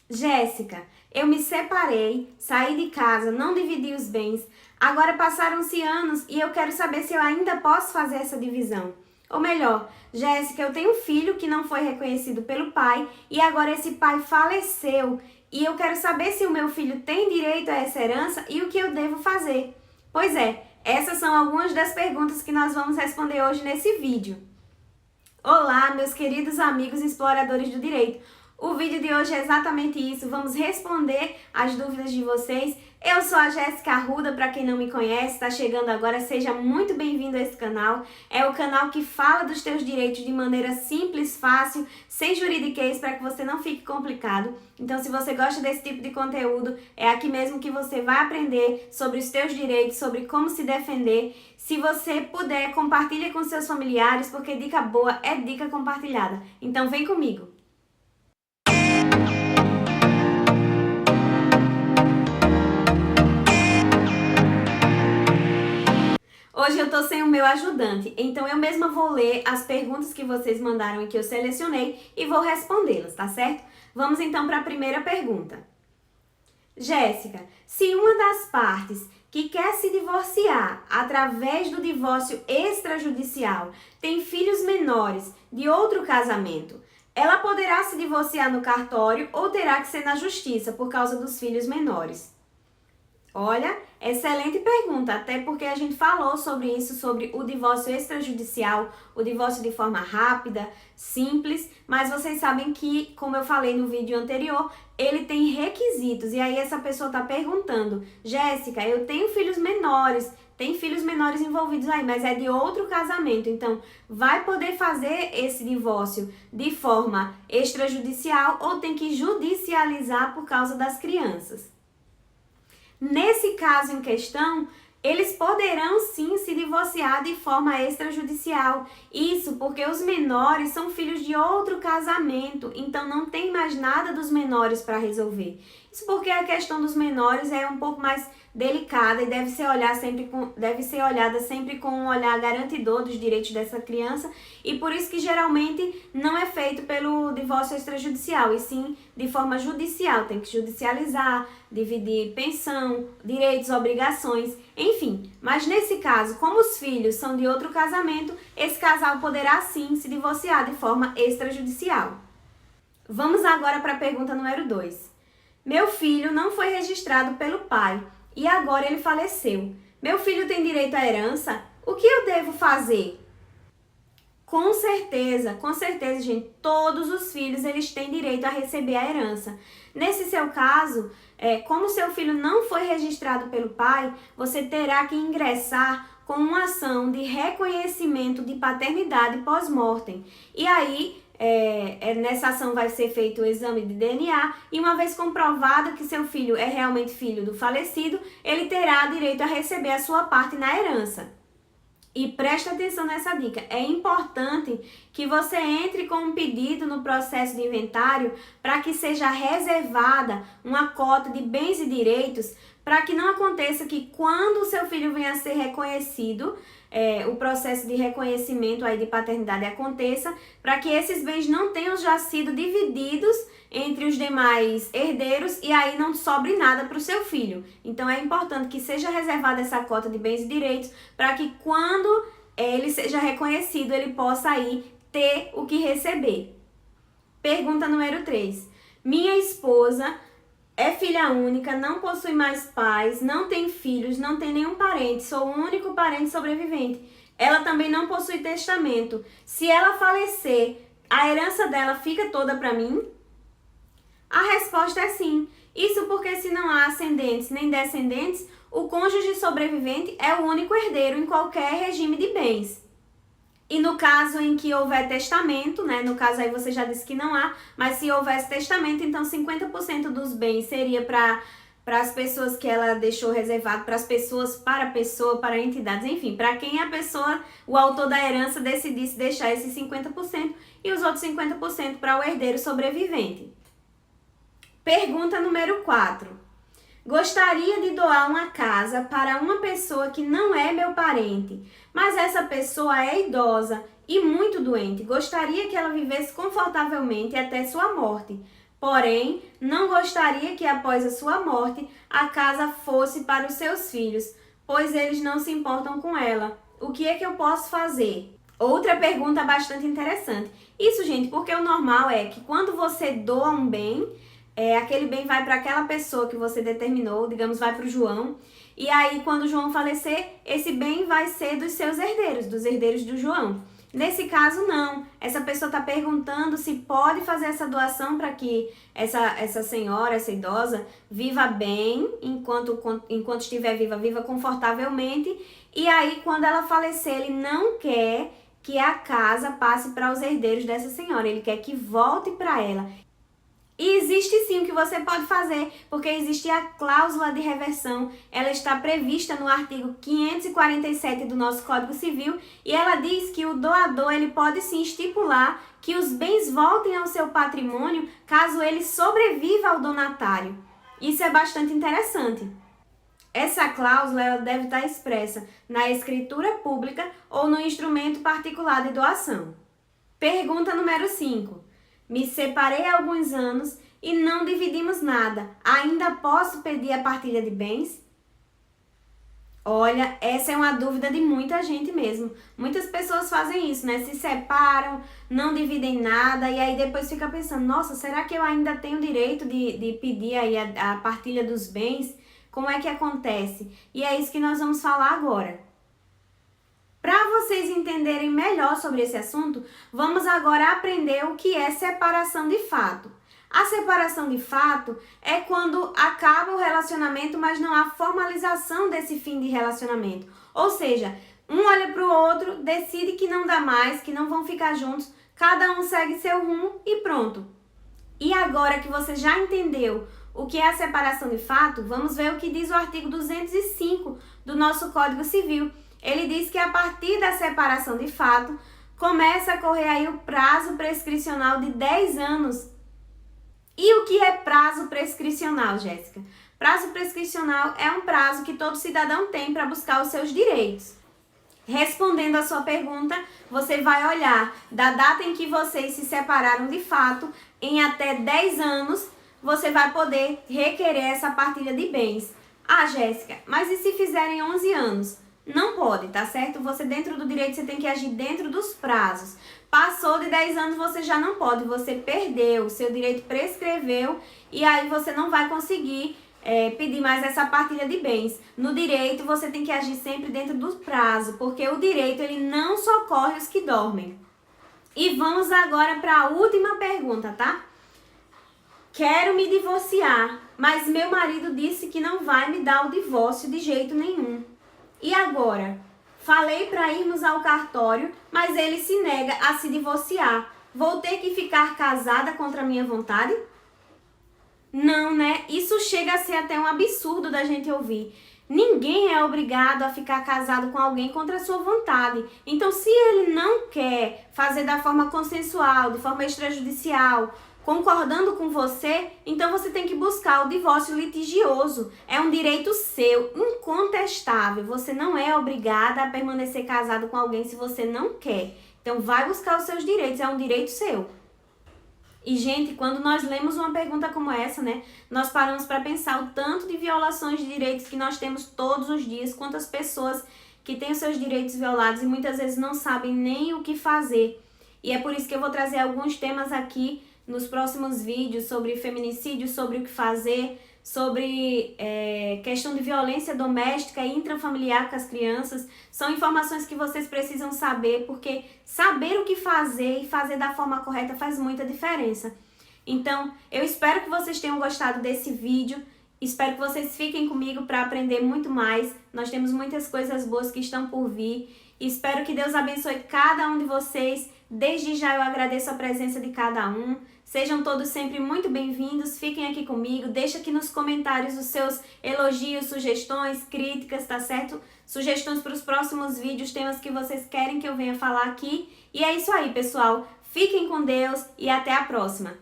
Jéssica, eu me separei, saí de casa, não dividi os bens. Agora passaram-se anos e eu quero saber se eu ainda posso fazer essa divisão. Ou melhor, Jéssica, eu tenho um filho que não foi reconhecido pelo pai e agora esse pai faleceu. E eu quero saber se o meu filho tem direito a essa herança e o que eu devo fazer. Pois é, essas são algumas das perguntas que nós vamos responder hoje nesse vídeo. Olá, meus queridos amigos exploradores do direito. O vídeo de hoje é exatamente isso, vamos responder as dúvidas de vocês. Eu sou a Jéssica Arruda, para quem não me conhece, está chegando agora, seja muito bem-vindo a esse canal. É o canal que fala dos teus direitos de maneira simples, fácil, sem juridiquês, para que você não fique complicado. Então, se você gosta desse tipo de conteúdo, é aqui mesmo que você vai aprender sobre os teus direitos, sobre como se defender. Se você puder, compartilha com seus familiares, porque dica boa é dica compartilhada. Então, vem comigo! Hoje eu tô sem o meu ajudante, então eu mesma vou ler as perguntas que vocês mandaram e que eu selecionei e vou respondê-las, tá certo? Vamos então para a primeira pergunta. Jéssica, se uma das partes que quer se divorciar através do divórcio extrajudicial tem filhos menores de outro casamento, ela poderá se divorciar no cartório ou terá que ser na justiça por causa dos filhos menores? Olha, excelente pergunta, até porque a gente falou sobre isso, sobre o divórcio extrajudicial, o divórcio de forma rápida, simples, mas vocês sabem que, como eu falei no vídeo anterior, ele tem requisitos. E aí essa pessoa está perguntando, Jéssica, eu tenho filhos menores, tem filhos menores envolvidos aí, mas é de outro casamento, então vai poder fazer esse divórcio de forma extrajudicial ou tem que judicializar por causa das crianças? Nesse caso em questão, eles poderão sim se divorciar de forma extrajudicial. Isso porque os menores são filhos de outro casamento, então não tem mais nada dos menores para resolver. Isso porque a questão dos menores é um pouco mais delicada e deve ser olhada sempre com um olhar garantidor dos direitos dessa criança, e por isso que geralmente não é feito pelo divórcio extrajudicial, e sim de forma judicial. Tem que judicializar, dividir pensão, direitos, obrigações, enfim. Mas nesse caso, como os filhos são de outro casamento, esse casal poderá sim se divorciar de forma extrajudicial. Vamos agora para a pergunta número 2. Meu filho não foi registrado pelo pai e agora ele faleceu. Meu filho tem direito à herança? O que eu devo fazer? Com certeza, gente, todos os filhos eles têm direito a receber a herança. Nesse seu caso, como seu filho não foi registrado pelo pai, você terá que ingressar com uma ação de reconhecimento de paternidade pós-mortem. E aí, nessa ação vai ser feito o exame de DNA e uma vez comprovado que seu filho é realmente filho do falecido, ele terá direito a receber a sua parte na herança. E preste atenção nessa dica, é importante que você entre com um pedido no processo de inventário para que seja reservada uma cota de bens e direitos, para que não aconteça que quando o seu filho venha a ser reconhecido, o processo de reconhecimento aí de paternidade aconteça, para que esses bens não tenham já sido divididos entre os demais herdeiros e aí não sobre nada para o seu filho. Então é importante que seja reservada essa cota de bens e direitos para que quando ele seja reconhecido, ele possa aí ter o que receber. Pergunta número 3. Minha esposa é filha única, não possui mais pais, não tem filhos, não tem nenhum parente, sou o único parente sobrevivente. Ela também não possui testamento. Se ela falecer, a herança dela fica toda para mim? A resposta é sim. Isso porque se não há ascendentes nem descendentes, o cônjuge sobrevivente é o único herdeiro em qualquer regime de bens. E no caso em que houver testamento, no caso aí você já disse que não há, mas se houvesse testamento, então 50% dos bens seria para as pessoas que ela deixou reservado, para as pessoas, para entidades, enfim, para quem a pessoa, o autor da herança decidisse deixar esses 50% e os outros 50% para o herdeiro sobrevivente. Pergunta número 4. Gostaria de doar uma casa para uma pessoa que não é meu parente, mas essa pessoa é idosa e muito doente. Gostaria que ela vivesse confortavelmente até sua morte. Porém, não gostaria que após a sua morte a casa fosse para os seus filhos, pois eles não se importam com ela. O que é que eu posso fazer? Outra pergunta bastante interessante. Isso, gente, porque o normal é que quando você doa um bem, aquele bem vai para aquela pessoa que você determinou, digamos, vai para o João, e aí quando o João falecer, esse bem vai ser dos seus herdeiros, dos herdeiros do João. Nesse caso, não. Essa pessoa está perguntando se pode fazer essa doação para que essa senhora, essa idosa, viva bem, enquanto estiver viva, viva confortavelmente. E aí, quando ela falecer, ele não quer que a casa passe para os herdeiros dessa senhora. Ele quer que volte para ela. E existe sim o que você pode fazer, porque existe a cláusula de reversão, ela está prevista no artigo 547 do nosso Código Civil e ela diz que o doador ele pode sim estipular que os bens voltem ao seu patrimônio caso ele sobreviva ao donatário. Isso é bastante interessante. Essa cláusula ela deve estar expressa na escritura pública ou no instrumento particular de doação. Pergunta número 5. Me separei há alguns anos e não dividimos nada. Ainda posso pedir a partilha de bens? Olha, essa é uma dúvida de muita gente mesmo. Muitas pessoas fazem isso, né? Se separam, não dividem nada e aí depois fica pensando, nossa, será que eu ainda tenho direito de pedir aí a partilha dos bens? Como é que acontece? E é isso que nós vamos falar agora. Para vocês entenderem melhor sobre esse assunto, vamos agora aprender o que é separação de fato. A separação de fato é quando acaba o relacionamento, mas não há formalização desse fim de relacionamento. Ou seja, um olha para o outro, decide que não dá mais, que não vão ficar juntos, cada um segue seu rumo e pronto. E agora que você já entendeu o que é a separação de fato, vamos ver o que diz o artigo 205 do nosso Código Civil. Ele diz que a partir da separação de fato, começa a correr aí o prazo prescricional de 10 anos. E o que é prazo prescricional, Jéssica? Prazo prescricional é um prazo que todo cidadão tem para buscar os seus direitos. Respondendo a sua pergunta, você vai olhar da data em que vocês se separaram de fato, em até 10 anos, você vai poder requerer essa partilha de bens. Ah, Jéssica, mas e se fizerem 11 anos? Não pode, tá certo? Você dentro do direito, você tem que agir dentro dos prazos. Passou de 10 anos, você já não pode, você perdeu, o seu direito prescreveu e aí você não vai conseguir pedir mais essa partilha de bens. No direito, você tem que agir sempre dentro do prazo, porque o direito ele não socorre os que dormem. E vamos agora para a última pergunta, tá? Quero me divorciar, mas meu marido disse que não vai me dar o divórcio de jeito nenhum. E agora? Falei para irmos ao cartório, mas ele se nega a se divorciar. Vou ter que ficar casada contra a minha vontade? Não, né? Isso chega a ser até um absurdo da gente ouvir. Ninguém é obrigado a ficar casado com alguém contra a sua vontade. Então, se ele não quer fazer da forma consensual, de forma extrajudicial, concordando com você, então você tem que buscar o divórcio litigioso. É um direito seu, incontestável. Você não é obrigada a permanecer casado com alguém se você não quer. Então vai buscar os seus direitos, é um direito seu. E, gente, quando nós lemos uma pergunta como essa, né, nós paramos para pensar o tanto de violações de direitos que nós temos todos os dias, quantas pessoas que têm os seus direitos violados e muitas vezes não sabem nem o que fazer. E é por isso que eu vou trazer alguns temas aqui nos próximos vídeos sobre feminicídio, sobre o que fazer, sobre questão de violência doméstica e intrafamiliar com as crianças. São informações que vocês precisam saber, porque saber o que fazer e fazer da forma correta faz muita diferença. Então, eu espero que vocês tenham gostado desse vídeo. Espero que vocês fiquem comigo para aprender muito mais. Nós temos muitas coisas boas que estão por vir. Espero que Deus abençoe cada um de vocês. Desde já eu agradeço a presença de cada um. Sejam todos sempre muito bem-vindos. Fiquem aqui comigo. Deixa aqui nos comentários os seus elogios, sugestões, críticas, tá certo? Sugestões para os próximos vídeos, temas que vocês querem que eu venha falar aqui. E é isso aí, pessoal. Fiquem com Deus e até a próxima.